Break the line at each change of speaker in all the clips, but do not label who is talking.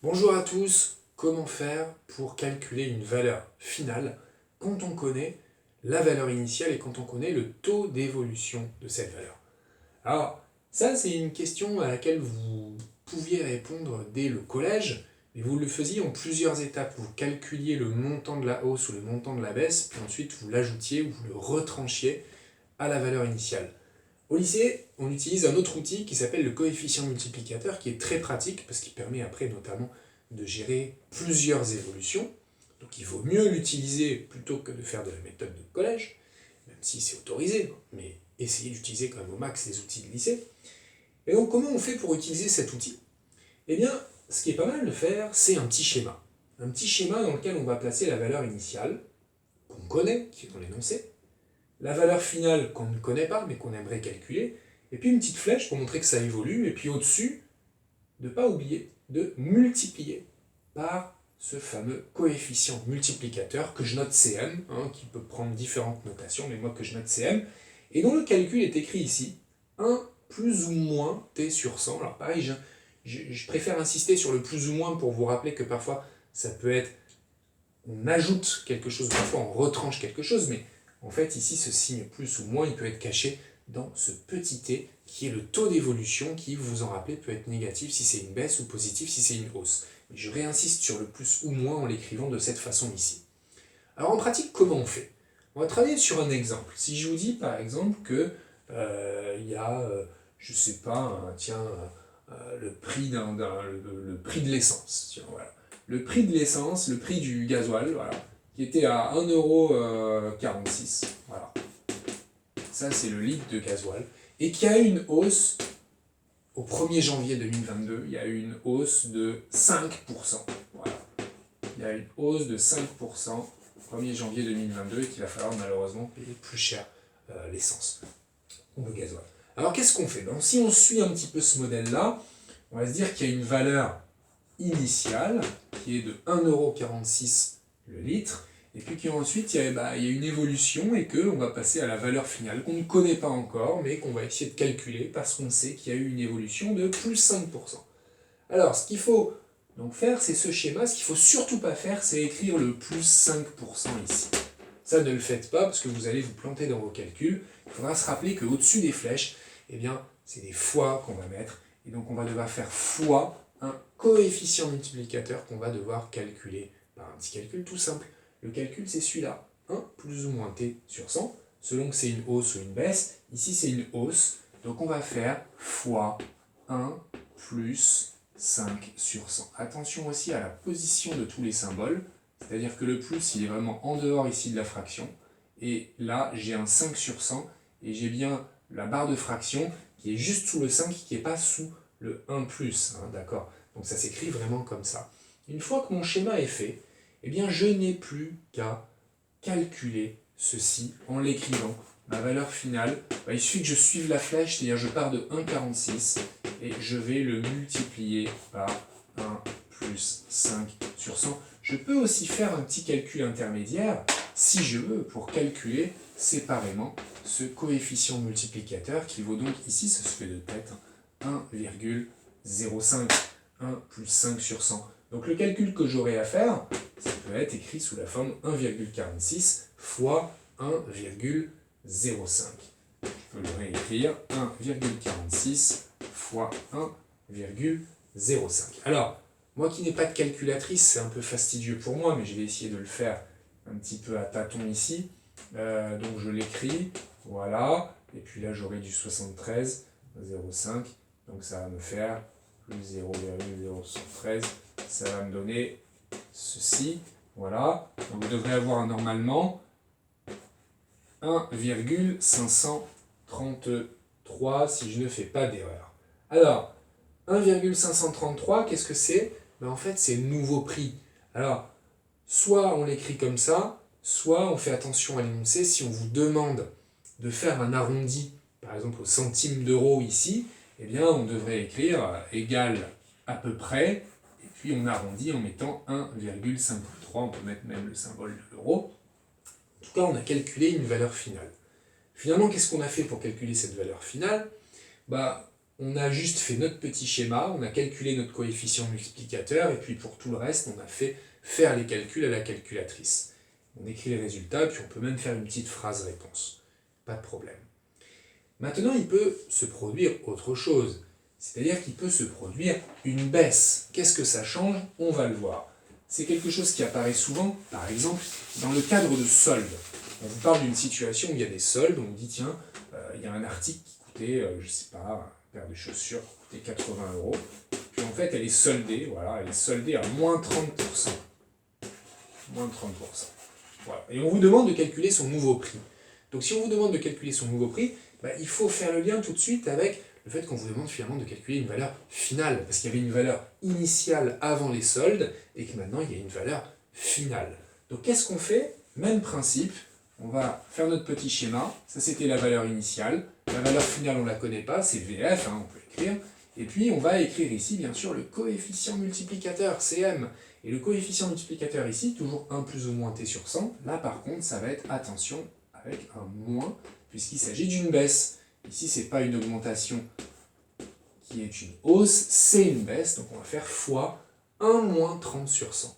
Bonjour à tous, comment faire pour calculer une valeur finale quand on connaît la valeur initiale et quand on connaît le taux d'évolution de cette valeur? Alors, ça c'est une question à laquelle vous pouviez répondre dès le collège, mais vous le faisiez en plusieurs étapes. Vous calculiez le montant de la hausse ou le montant de la baisse, puis ensuite vous l'ajoutiez ou vous le retranchiez à la valeur initiale. Au lycée, on utilise un autre outil qui s'appelle le coefficient multiplicateur, qui est très pratique parce qu'il permet après notamment de gérer plusieurs évolutions. Donc il vaut mieux l'utiliser plutôt que de faire de la méthode de collège, même si c'est autorisé, mais essayez d'utiliser quand même au max les outils de lycée. Et donc comment on fait pour utiliser cet outil? Eh bien, ce qui est pas mal de faire, c'est un petit schéma. Un petit schéma dans lequel on va placer la valeur initiale, qu'on connaît, qui est dans l'énoncé, la valeur finale qu'on ne connaît pas mais qu'on aimerait calculer, et puis une petite flèche pour montrer que ça évolue, et puis au-dessus, de ne pas oublier de multiplier par ce fameux coefficient multiplicateur que je note CM, qui peut prendre différentes notations, mais moi que je note CM, et dont le calcul est écrit ici, 1 plus ou moins t sur 100. Alors pareil, je préfère insister sur le plus ou moins pour vous rappeler que parfois ça peut être, on ajoute quelque chose, parfois on retranche quelque chose, mais en fait, ici, ce signe plus ou moins, il peut être caché dans ce petit t, qui est le taux d'évolution, qui, vous vous en rappelez, peut être négatif si c'est une baisse ou positif si c'est une hausse. Mais je réinsiste sur le plus ou moins en l'écrivant de cette façon ici. Alors en pratique, comment on fait? On va travailler sur un exemple. Si je vous dis par exemple que y a, je sais pas, le prix le prix de l'essence. Tiens, voilà. Le prix de l'essence, le prix du gasoil, voilà, qui était à 1,46 €. Voilà. Ça, c'est le litre de gasoil. Et qui a eu une hausse au 1er janvier 2022. Il y a eu une hausse de 5%. Voilà. Il y a une hausse de 5% au 1er janvier 2022 et qu'il va falloir malheureusement payer plus cher l'essence ou le gasoil. Alors, qu'est-ce qu'on fait? Donc, si on suit un petit peu ce modèle-là, on va se dire qu'il y a une valeur initiale qui est de 1,46 € le litre, et puis qu'ensuite il y a une évolution et qu'on va passer à la valeur finale qu'on ne connaît pas encore, mais qu'on va essayer de calculer parce qu'on sait qu'il y a eu une évolution de plus 5%. Alors ce qu'il faut donc faire, c'est ce schéma. Ce qu'il ne faut surtout pas faire, c'est écrire le plus 5% ici. Ça, ne le faites pas parce que vous allez vous planter dans vos calculs. Il faudra se rappeler qu'au-dessus des flèches, eh bien, c'est des fois qu'on va mettre, et donc on va devoir faire fois un coefficient multiplicateur qu'on va devoir calculer par un petit calcul tout simple. Le calcul, c'est celui-là, 1 plus ou moins t sur 100, selon que c'est une hausse ou une baisse. Ici, c'est une hausse, donc on va faire fois 1 plus 5 sur 100. Attention aussi à la position de tous les symboles, c'est-à-dire que le plus, il est vraiment en dehors ici de la fraction, et là, j'ai un 5 sur 100, et j'ai bien la barre de fraction qui est juste sous le 5, qui n'est pas sous le 1 plus, d'accord? Donc ça s'écrit vraiment comme ça. Une fois que mon schéma est fait, eh bien je n'ai plus qu'à calculer ceci en l'écrivant. Ma valeur finale, il suffit que je suive la flèche, c'est-à-dire je pars de 1,46 et je vais le multiplier par 1 plus 5 sur 100. Je peux aussi faire un petit calcul intermédiaire, si je veux, pour calculer séparément ce coefficient multiplicateur qui vaut donc ici, ça se fait de tête, 1,05, 1 plus 5 sur 100. Donc le calcul que j'aurai à faire, ça peut être écrit sous la forme 1,46 fois 1,05. Je peux le réécrire, 1,46 fois 1,05. Alors, moi qui n'ai pas de calculatrice, c'est un peu fastidieux pour moi, mais je vais essayer de le faire un petit peu à tâtons ici. Donc je l'écris, voilà, et puis là j'aurai du 73, 0,5, donc ça va me faire plus 0,013, ça va me donner ceci, voilà. Donc vous devrez avoir normalement 1,533 si je ne fais pas d'erreur. Alors, 1,533, qu'est-ce que c'est? En fait, c'est le nouveau prix. Alors, soit on l'écrit comme ça, soit on fait attention à l'énoncé. Si on vous demande de faire un arrondi, par exemple au centime d'euro ici, eh bien on devrait écrire égal à peu près, et puis on arrondit en mettant 1,53, on peut mettre même le symbole de l'euro. En tout cas, on a calculé une valeur finale. Finalement, qu'est-ce qu'on a fait pour calculer cette valeur finale? on a juste fait notre petit schéma, on a calculé notre coefficient multiplicateur, et puis pour tout le reste, on a fait faire les calculs à la calculatrice. On écrit les résultats, puis on peut même faire une petite phrase réponse. Pas de problème. Maintenant, il peut se produire autre chose. C'est-à-dire qu'il peut se produire une baisse. Qu'est-ce que ça change? On va le voir. C'est quelque chose qui apparaît souvent, par exemple, dans le cadre de soldes. On vous parle d'une situation où il y a des soldes, on vous dit, tiens, il y a un article qui coûtait, je ne sais pas, une paire de chaussures qui coûtait 80 €. Puis en fait, elle est soldée, voilà, elle est soldée à moins 30%. Moins 30%. Voilà. Et on vous demande de calculer son nouveau prix. Donc si on vous demande de calculer son nouveau prix, il faut faire le lien tout de suite avec le fait qu'on vous demande finalement de calculer une valeur finale, parce qu'il y avait une valeur initiale avant les soldes, et que maintenant il y a une valeur finale. Donc qu'est-ce qu'on fait? Même principe, on va faire notre petit schéma, ça c'était la valeur initiale, la valeur finale on ne la connaît pas, c'est VF, on peut écrire, et puis on va écrire ici bien sûr le coefficient multiplicateur, CM, et le coefficient multiplicateur ici, toujours 1 plus ou moins t sur 100, là par contre ça va être, attention, avec un moins, puisqu'il s'agit d'une baisse. Ici, ce n'est pas une augmentation qui est une hausse, c'est une baisse, donc on va faire fois 1 moins 30 sur 100.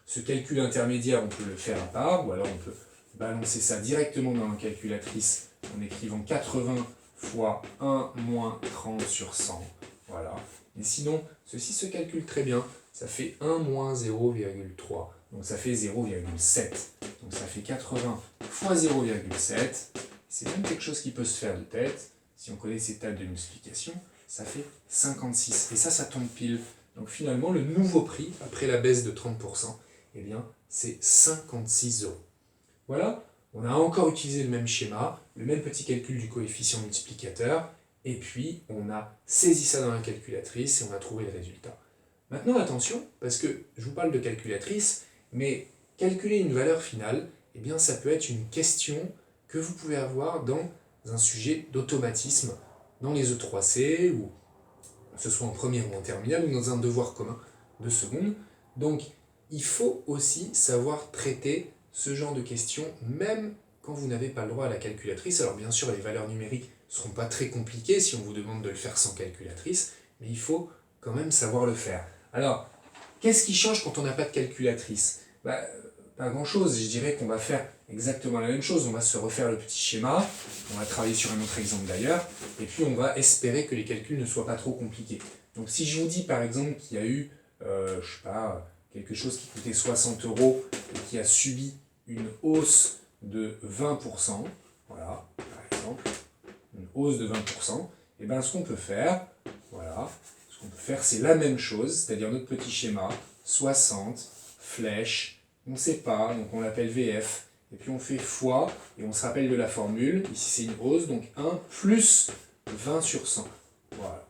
Ce calcul intermédiaire, on peut le faire à part, ou alors on peut balancer ça directement dans la calculatrice en écrivant 80 fois 1 moins 30 sur 100. Voilà. Et sinon, ceci se calcule très bien. Ça fait 1 moins 0,3. Donc ça fait 0,7. Donc ça fait 80 fois 0,7. C'est même quelque chose qui peut se faire de tête. Si on connaît ces tables de multiplication, ça fait 56. Et ça tombe pile. Donc finalement, le nouveau prix, après la baisse de 30%, eh bien, c'est 56 €. Voilà, on a encore utilisé le même schéma, le même petit calcul du coefficient multiplicateur, et puis on a saisi ça dans la calculatrice et on a trouvé le résultat. Maintenant, attention, parce que je vous parle de calculatrice, mais calculer une valeur finale, eh bien, ça peut être une question que vous pouvez avoir dans un sujet d'automatisme, dans les E3C, ou que ce soit en première ou en terminale, ou dans un devoir commun de seconde. Donc, il faut aussi savoir traiter ce genre de questions, même quand vous n'avez pas le droit à la calculatrice. Alors bien sûr, les valeurs numériques ne seront pas très compliquées si on vous demande de le faire sans calculatrice, mais il faut quand même savoir le faire. Alors, qu'est-ce qui change quand on n'a pas de calculatrice? Pas grand-chose, je dirais qu'on va faire exactement la même chose. On va se refaire le petit schéma, on va travailler sur un autre exemple d'ailleurs, et puis on va espérer que les calculs ne soient pas trop compliqués. Donc si je vous dis par exemple qu'il y a eu, je sais pas, quelque chose qui coûtait 60 € et qui a subi une hausse de 20%, voilà, par exemple, une hausse de 20%, et bien ce qu'on peut faire, voilà, ce qu'on peut faire c'est la même chose, c'est-à-dire notre petit schéma, 60, flèche, on ne sait pas, donc on l'appelle VF, et puis on fait fois, et on se rappelle de la formule, ici c'est une hausse, donc 1 plus 20 sur 100, voilà.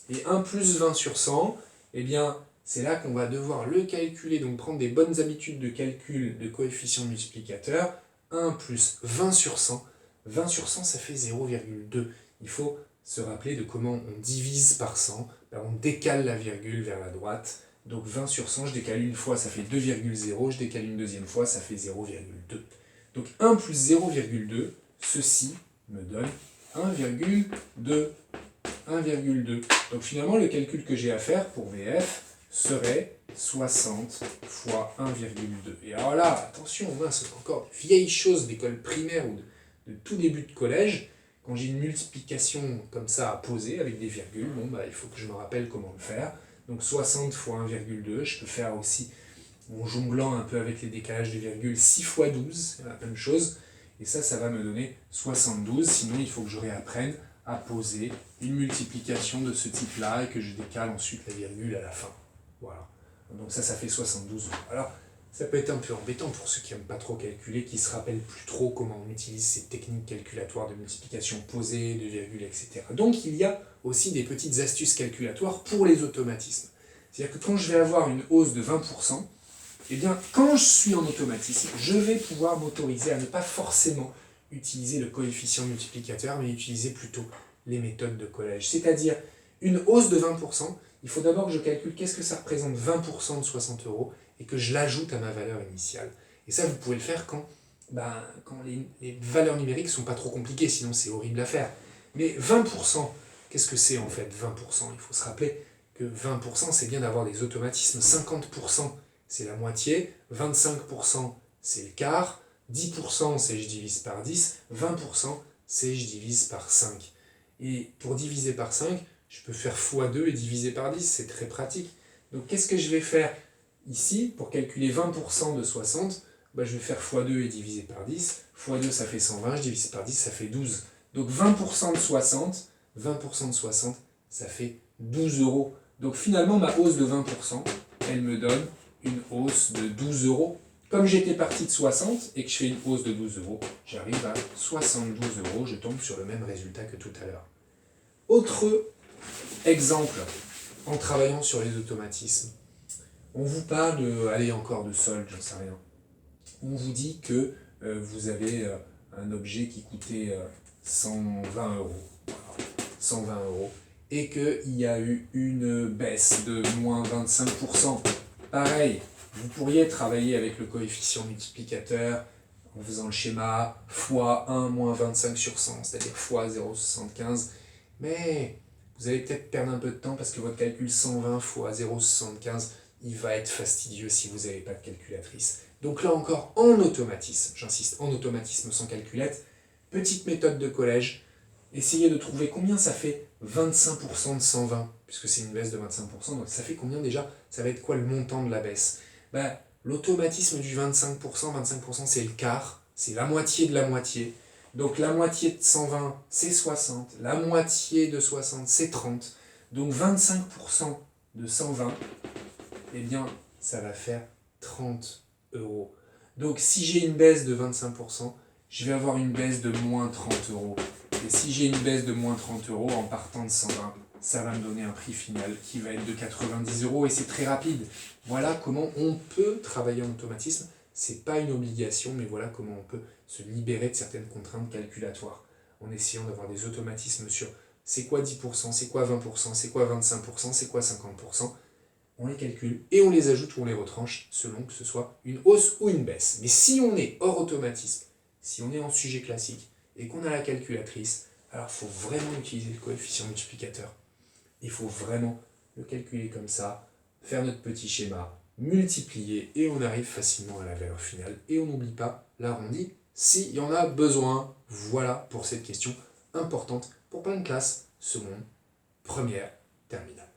Et 1 plus 20 sur 100, eh bien, c'est là qu'on va devoir le calculer, donc prendre des bonnes habitudes de calcul de coefficient multiplicateur. 1 plus 20 sur 100. 20 sur 100, ça fait 0,2. Il faut se rappeler de comment on divise par 100. On décale la virgule vers la droite. Donc 20 sur 100, je décale une fois, ça fait 2,0. Je décale une deuxième fois, ça fait 0,2. Donc 1 plus 0,2, ceci me donne 1,2. 1,2. Donc finalement, le calcul que j'ai à faire pour VF serait 60 fois 1,2. Et alors là, attention, c'est encore une vieille chose d'école primaire ou de tout début de collège. Quand j'ai une multiplication comme ça à poser avec des virgules, il faut que je me rappelle comment le faire. Donc 60 fois 1,2, je peux faire aussi, en jonglant un peu avec les décalages de virgules, 6 fois 12, c'est la même chose. Et ça va me donner 72, sinon il faut que je réapprenne à poser une multiplication de ce type-là et que je décale ensuite la virgule à la fin. Voilà. Donc ça fait 72 €. Alors, ça peut être un peu embêtant pour ceux qui n'aiment pas trop calculer, qui ne se rappellent plus trop comment on utilise ces techniques calculatoires de multiplication posée, de virgule, etc. Donc il y a aussi des petites astuces calculatoires pour les automatismes. C'est-à-dire que quand je vais avoir une hausse de 20%, eh bien, quand je suis en automatisme, je vais pouvoir m'autoriser à ne pas forcément utiliser le coefficient multiplicateur, mais utiliser plutôt les méthodes de collège. C'est-à-dire, une hausse de 20%, il faut d'abord que je calcule qu'est-ce que ça représente 20% de 60 € et que je l'ajoute à ma valeur initiale. Et ça, vous pouvez le faire quand les valeurs numériques ne sont pas trop compliquées, sinon c'est horrible à faire. Mais 20%, Qu'est-ce que c'est en fait 20%? Il faut se rappeler que 20% c'est bien d'avoir des automatismes. 50% c'est la moitié, 25% c'est le quart, 10% c'est je divise par 10, 20% c'est je divise par 5. Et pour diviser par 5, je peux faire x2 et diviser par 10, c'est très pratique. Donc qu'est-ce que je vais faire ici pour calculer 20% de 60? Je vais faire x2 et diviser par 10. x2 ça fait 120, je divise par 10, ça fait 12. Donc 20% de 60, ça fait 12 euros. Donc finalement ma hausse de 20%, elle me donne une hausse de 12 euros. Comme j'étais parti de 60 et que je fais une hausse de 12 euros, j'arrive à 72 euros, je tombe sur le même résultat que tout à l'heure. Autre exemple, en travaillant sur les automatismes, on vous parle encore de solde, j'en sais rien. On vous dit que vous avez un objet qui coûtait 120 euros. Voilà, 120 euros. Et qu'il y a eu une baisse de moins 25%. Pareil, vous pourriez travailler avec le coefficient multiplicateur en faisant le schéma x1 moins 25 sur 100, c'est-à-dire x 0,75. Mais vous allez peut-être perdre un peu de temps parce que votre calcul 120 x 0,75, il va être fastidieux si vous n'avez pas de calculatrice. Donc là encore, en automatisme, j'insiste, en automatisme sans calculette, petite méthode de collège, essayez de trouver combien ça fait 25% de 120, puisque c'est une baisse de 25%, donc ça fait combien déjà? Ça va être quoi le montant de la baisse? L'automatisme du 25%, 25% c'est le quart, c'est la moitié de la moitié. Donc la moitié de 120, c'est 60, la moitié de 60, c'est 30. Donc 25% de 120, eh bien, ça va faire 30 euros. Donc si j'ai une baisse de 25%, je vais avoir une baisse de moins 30 euros. Et si j'ai une baisse de moins 30 euros en partant de 120, ça va me donner un prix final qui va être de 90 euros et c'est très rapide. Voilà comment on peut travailler en automatisme. C'est pas une obligation, mais voilà comment on peut se libérer de certaines contraintes calculatoires en essayant d'avoir des automatismes sur c'est quoi 10%, c'est quoi 20%, c'est quoi 25%, c'est quoi 50%. On les calcule et on les ajoute ou on les retranche selon que ce soit une hausse ou une baisse. Mais si on est hors automatisme, si on est en sujet classique et qu'on a la calculatrice, alors il faut vraiment utiliser le coefficient multiplicateur. Il faut vraiment le calculer comme ça, faire notre petit schéma, multiplier et on arrive facilement à la valeur finale. Et on n'oublie pas l'arrondi s'il y en a besoin. Voilà pour cette question importante pour plein de classes, seconde, première, terminale.